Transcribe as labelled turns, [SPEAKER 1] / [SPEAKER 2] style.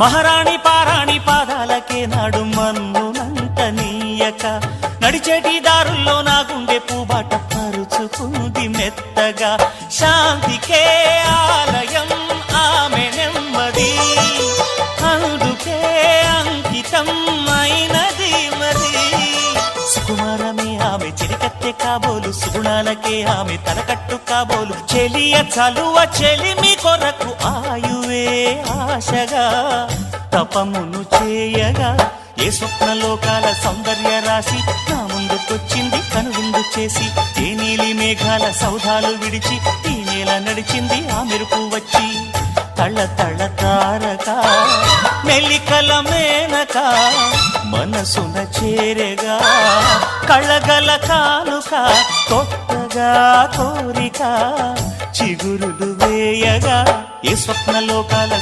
[SPEAKER 1] మహారాణి పారాణి పాదాలకే నాడు మన్నునంట నీయక నడిచేటి దారుల్లో నా గుండె పూబాట పరుచుకుంది మెత్తగా శాంతికే ఆలయం ఆమె నెమ్మది అందుకే అంకితం అయినది మది సుకుమారమే ఆమె చిరికత్తె కాబోలు సుగుణాలకే ఆమె తలకట్టు కాబోలు చెలియ చలువ చెలిమి కొరకు ఆయువే ఆశగా తపమును చేయగా ఏ స్వప్నలోకాల సౌందర్య రాశి నా ముందుకొచ్చింది కనువిందు చేసి ఏ నీలి మేఘాల సౌధాలు విడిచి ఈ నేల నడిచింది ఆ మెరుపు వచ్చి తళ్ళ తళ్ళ తారక మెల్లికల మేనక మనసున చేరగా కళ్ళగల కానుక కొత్తగా కోరిక చిగురులు వేయగా ఏ స్వప్నలోకాల